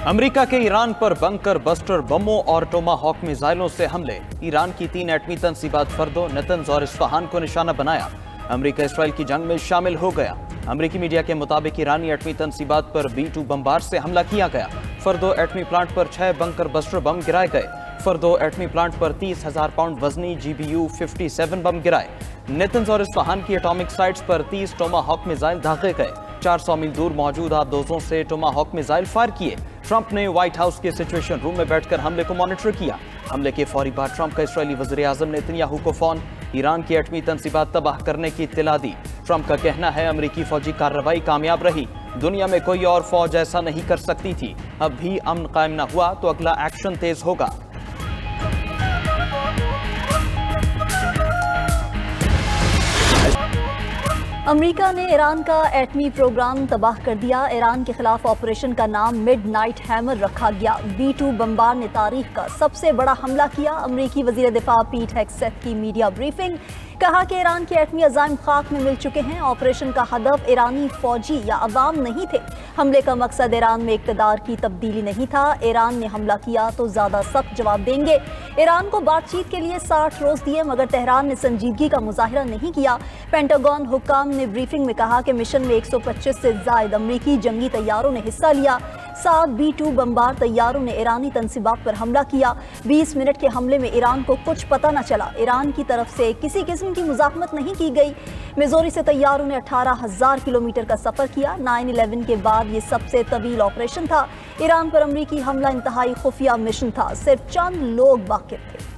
America के Iran पर bunker buster बमों और टोमाहॉक मिसाइलों से हमले। ईरान की 3 एटमी तंसीबात फर्दो, नतंज और इस्फहान को निशाना बनाया। अमेरिका इसराइल की जंग में शामिल हो गया। अमेरिकी मीडिया के मुताबिक ईरानी एटमी तंसीबात पर B-2 बमबार से हमला किया गया। फर्दो एटमी प्लांट पर 6 बंकर बस्टर बम गिराए गए। फर्दो एटमी प्लांट पर 30,000 पाउंड वजनी GBU-57 बम गिराए। नतंज और इस्फहान की एटॉमिक साइट्स पर 30 टोमाहॉक मिसाइल दागे गए। 400 मील दूर मौजूद आबदोजों से टोमाहॉक मिसाइल फायर किए। ट्रंप ने व्हाइट हाउस के सिचुएशन रूम में बैठकर हमले को मॉनिटर किया। हमले के फौरी बाद ट्रंप का इस्राएली वज़ीर आज़म नेतन्याहू को फोन, ईरान की एटमी तंसीबात तबाह करने की इत्तला दी। ट्रंप का कहना है अमेरिकी फौजी कार्रवाई कामयाब रही, दुनिया में कोई और फौज ऐसा नहीं कर सकती थी। अब भी अमन कायम न हुआ तो अगला एक्शन तेज होगा। अमेरिका ने ईरान का एटमी प्रोग्राम तबाह कर दिया। ईरान के खिलाफ ऑपरेशन का नाम मिडनाइट हैमर रखा गया। B-2 बमबार ने तारीख का सबसे बड़ा हमला किया। अमेरिकी वजीर दिफा पीट हेग्सेथ की मीडिया ब्रीफिंग, कहा कि ईरान के एटमी अज़ाइम खाक में मिल चुके हैं। ऑपरेशन का हदफ ईरानी फौजी या अवाम नहीं थे। हमले का मकसद ईरान में इक़्तिदार की तब्दीली नहीं था। ईरान ने हमला किया तो ज़्यादा सख्त जवाब देंगे। ईरान को बातचीत के लिए 60 रोज दिए, मगर तेहरान ने संजीदगी का मुजाहिरा नहीं किया। पेंटागन हुक्काम ने ब्रीफिंग में कहा कि मिशन में 125 से ज़ायद अमरीकी जंगी तैयारों ने हिस्सा लिया। 7 B-2 बमबार तैयारों ने ईरानी तंसीबात पर हमला किया। 20 मिनट के हमले में ईरान को कुछ पता न चला। ईरान की तरफ से किसी किस्म की मुज़ाहमत नहीं की गई। मिज़ोरी से तैयारों ने 18,000 किलोमीटर का सफ़र किया। 9/11 के बाद ये सबसे तवील ऑपरेशन था। ईरान पर अमरीकी हमला इंतहाई खुफिया मिशन था, सिर्फ चंद लोग वाकिफ थे।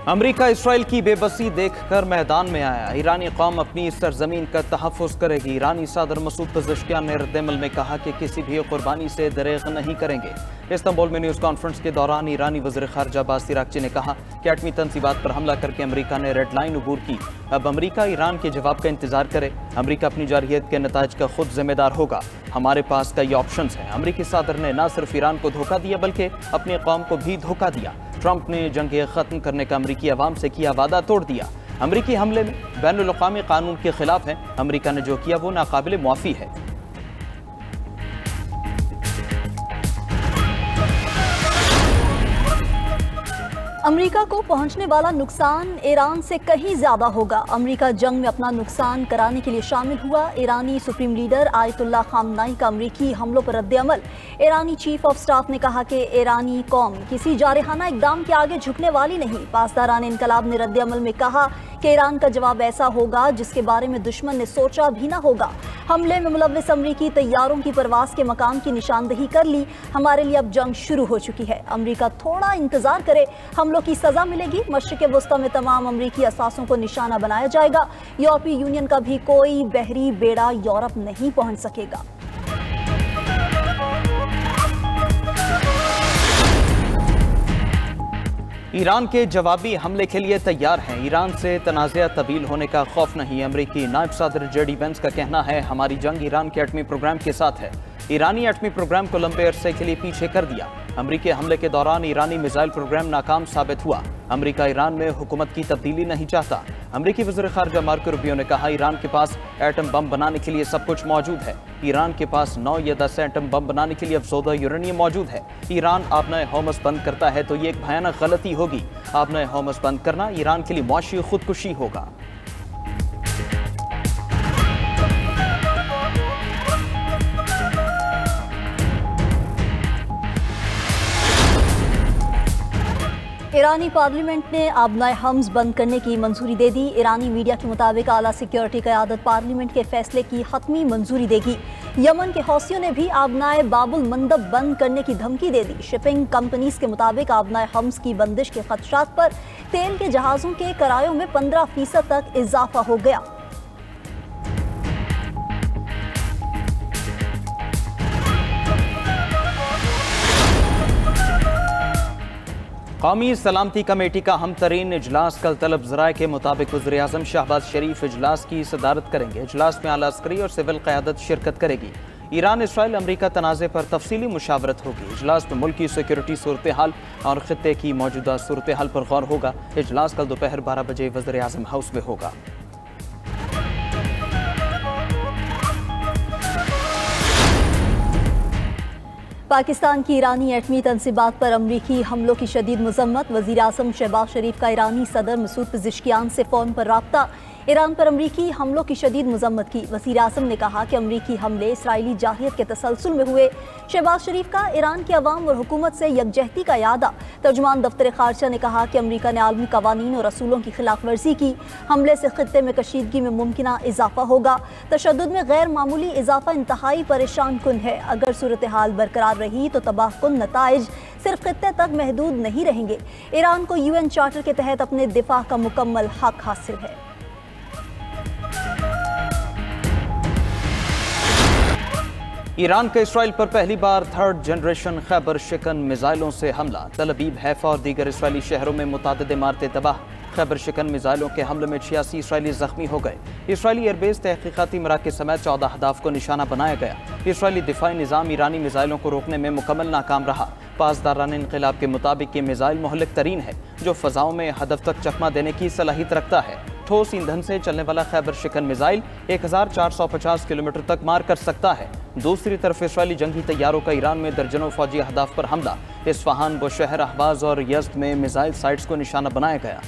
अमेरिका इसराइल की बेबसी देखकर मैदान में आया। ईरानी कौम अपनी इस सरजमीन का तहफ़्फ़ुज़ करेगी। ईरानी सदर मसूद पज़ेश्कियान ने रद्द-ए-अमल में कहा कि किसी भी कुर्बानी से दरेग नहीं करेंगे। इस्तांबुल में न्यूज़ कॉन्फ्रेंस के दौरान ईरानी वज़ीर ख़ारजा अब्बास इराक़ची ने कहा कि एटमी तंसीबात पर हमला करके अमेरिका ने रेड लाइन अबूर की। अब अमेरिका ईरान के जवाब का इंतजार करे। अमेरिका अपनी जारहियत के नताइज का खुद जिम्मेदार होगा। हमारे पास कई ऑप्शंस हैं। अमेरिकी सदर ने न सिर्फ ईरान को धोखा दिया बल्कि अपनी कौम को भी धोखा दिया। ट्रंप ने जंग ख़त्म करने का अमेरिकी अवाम से किया वादा तोड़ दिया। अमेरिकी हमले में बैनुल-अक़वामी कानून के खिलाफ है। अमेरिका ने जो किया वो नाकाबिले मुआफ़ी है। अमेरिका को पहुंचने वाला नुकसान ईरान से कहीं ज्यादा होगा। अमेरिका जंग में अपना नुकसान कराने के लिए शामिल हुआ। ईरानी सुप्रीम लीडर आयतुल्लाह खामनाई का अमेरिकी हमलों पर रद्द-ए-अमल। ईरानी चीफ ऑफ स्टाफ ने कहा कि ईरानी कौम किसी जारहाना इक़दाम के आगे झुकने वाली नहीं। पासदारान इनकलाब ने रद्द-ए-अमल में कहा कि ईरान का जवाब ऐसा होगा जिसके बारे में दुश्मन ने सोचा भी न होगा। हमले में मुलव्विस अमरीकी तैयारों की परवास के मकाम की निशानदही कर ली। हमारे लिए अब जंग शुरू हो चुकी है। अमेरिका थोड़ा इंतजार करे, हमलों की सजा मिलेगी। मशरिक़ वस्ता में तमाम अमरीकी असासों को निशाना बनाया जाएगा। यूरोपीय यूनियन का भी कोई बहरी बेड़ा यूरोप नहीं पहुंच सकेगा। ईरान के जवाबी हमले के लिए तैयार हैं। ईरान से तनाज़ा तवील होने का खौफ नहीं। अमरीकी नायब सदर JD वेंस का कहना है हमारी जंग ईरान के एटमी प्रोग्राम के साथ है। ईरानी एटमी प्रोग्राम को लंबे अरसे के लिए पीछे कर दिया। अमरीकी हमले के दौरान ईरानी मिसाइल प्रोग्राम नाकाम साबित हुआ। अमरीका ईरान में हुकूमत की तब्दीली नहीं चाहता। अमरीकी वज़ीर ख़ारजा मार्को रूबियो ने कहा ईरान के पास एटम बम बनाने के लिए सब कुछ मौजूद है। ईरान के पास 9 या 10 एटम बम बनाने के लिए अफसोदा यूरेनियम मौजूद है। ईरान आपना होमस बंद करता है तो ये एक भयानक गलती होगी। आपना होमस बंद करना ईरान के लिए मुआशी खुदकुशी होगा। ईरानी पार्लियामेंट ने आबनाए हम्स बंद करने की मंजूरी दे दी। ईरानी मीडिया के मुताबिक आला सिक्योरिटी क़यादत पार्लियामेंट के फैसले की हतमी मंजूरी देगी। यमन के हौसियों ने भी आबनाए बाबुल मंदब बंद करने की धमकी दे दी। शिपिंग कंपनीज के मुताबिक आबनाए हम्स की बंदिश के खदशात पर तेल के जहाज़ों के किरायों में 15% तक इजाफा हो गया। कौमी सलामती कमेटी का हम तरीन इजलास कल तलब ज़राए के मुताबिक वज़ीर आज़म शहबाज शरीफ इजलास की सदारत करेंगे। इजलास में आला अस्करी और सिविल क़यादत शिरकत करेगी। ईरान इसराइल अमरीका तनाज़े पर तफसीली मुशावरत होगी। इजलास में मुल्क की सिक्योरिटी सूरत हाल और ख़ित्ते की मौजूदा सूरत हाल पर गौर होगा। इजलास कल दोपहर 12 बजे वज़ीर आज़म हाउस में होगा। पाकिस्तान की ईरानी एटमी तनसीबात पर अमरीकी हमलों की शदीद मजम्मत। वज़ीर आज़म शहबाज शरीफ का ईरानी सदर मसूद पेज़ेश्कियान से फ़ोन पर राब्ता। ईरान पर अमरीकी हमलों की शदीद मजम्मत की। वज़ीर आज़म ने कहा कि अमरीकी हमले इसराइली जाहिलियत के तसलसल में हुए। शहबाज शरीफ का ईरान के अवाम और हुकूमत से यकजहती का यादा। तर्जुमान दफ्तर खारजा ने कहा कि अमरीका ने आलमी कवानीन और रसूलों की खिलाफ वर्जी की। हमले से खित्ते में कशीदगी में मुमकिन इजाफा होगा। तशद्दुद में गैर मामूली इजाफा इंतहाई परेशान कुन है। अगर सूरत हाल बरकरार रही तो तबाहकुन नताइज सिर्फ खित्ते तक महदूद नहीं रहेंगे। ईरान को UN चार्टर के तहत अपने दिफा का मुकम्मल हक हासिल है। ईरान का इसराइल पर पहली बार 3rd जनरेशन खैबर शिकन मिसाइलों से हमला। तल अबीब, हैफा और दीगर इसराइली शहरों में मुतादिद इमारतें तबाह। खैबर शिकन मिसाइलों के हमले में 86 इसराइली जख्मी हो गए। इसराइली एयरबेस, तहकीकाती मराकज़ समेत 14 अहदाफ को निशाना बनाया गया। इसराइली दिफाई निज़ाम ईरानी मिसाइलों को रोकने में मुकम्मल नाकाम रहा। पासदारान इनक़िलाब के मुताबिक ये मिसाइल मोहलिक तरीन है, जो फ़ज़ाओं में हदफ तक चकमा देने की सलाहियत रखता है। ठोस ईंधन से चलने वाला खैबर शिकन मिसाइल 1450 किलोमीटर तक मार कर सकता है। दूसरी तरफ इसराइली जंगी तैयारों का ईरान में दर्जनों फौजी अहदाफ पर हमला। इस्फहान, बुशहर, अहबाज और यज़्द में मिसाइल साइट्स को निशाना बनाया गया।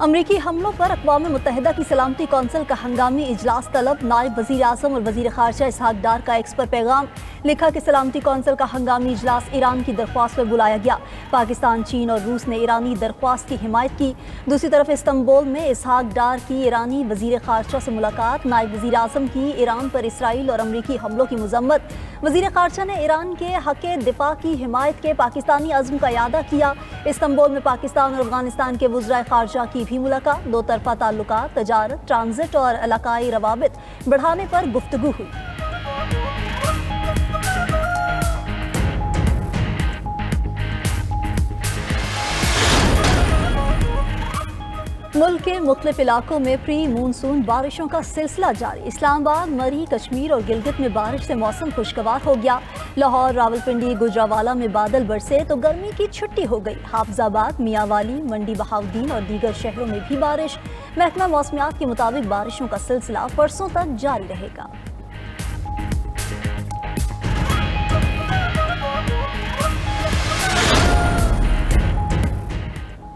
अमरीकी हमलों पर अक़वाम मुत्तहिदा की सलामती कौंसिल का हंगामी इजलास तलब। नायब वज़ीर आज़म और वज़ीर ख़ारजा इसहाक डार का एक्स पर पैगाम। लिखा कि सलामती कौंसिल का हंगामी इजलास ईरान की दरख्वास्त पर बुलाया गया। पाकिस्तान, चीन और रूस ने ईरानी दरख्वास्त की हिमायत की। दूसरी तरफ इस्तांबुल में इसहाक डार की ईरानी वज़ीर ख़ारजा से मुलाकात। नायब वज़ीर आज़म की ईरान पर इसराइल और अमरीकी हमलों की मजम्मत। वज़ीर ख़ारजा ने ईरान के हक़ दिफा की हिमायत के पाकिस्तानी अज़्म का यादा किया। इस्तांबुल में पाकिस्तान और अफ़गानिस्तान के वज़राए ख़ारजा की भी मुलाकात। दो तरफ़ा ताल्लुकात, तजारत, ट्रांजिट और इलाकाई रवाबित बढ़ाने पर गुफ्तगू हुई। मुल्क के मुख्तलिफ इलाकों में प्री मानसून बारिशों का सिलसिला जारी। इस्लामाबाद, मरी, कश्मीर और गिलगित में बारिश से मौसम खुशगवार हो गया। लाहौर, रावलपिंडी, गुजरावाला में बादल बरसे तो गर्मी की छुट्टी हो गई। हाफिजाबाद, मियांवाली, मंडी बहाउद्दीन और दीगर शहरों में भी बारिश। महकमा मौसमियात के मुताबिक बारिशों का सिलसिला परसों तक जारी रहेगा।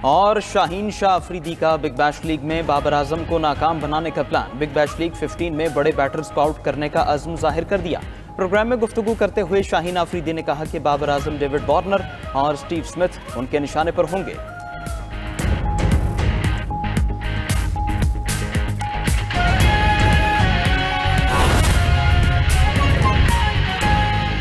और शाहीन शाह अफरीदी का बिग बैश लीग में बाबर आजम को नाकाम बनाने का प्लान। बिग बैश लीग 15 में बड़े बैटर्स को आउट करने का अज़्म जाहिर कर दिया। प्रोग्राम में गुफ्तगू करते हुए शाहीन अफरीदी ने कहा कि बाबर आजम, डेविड वार्नर और स्टीव स्मिथ उनके निशाने पर होंगे।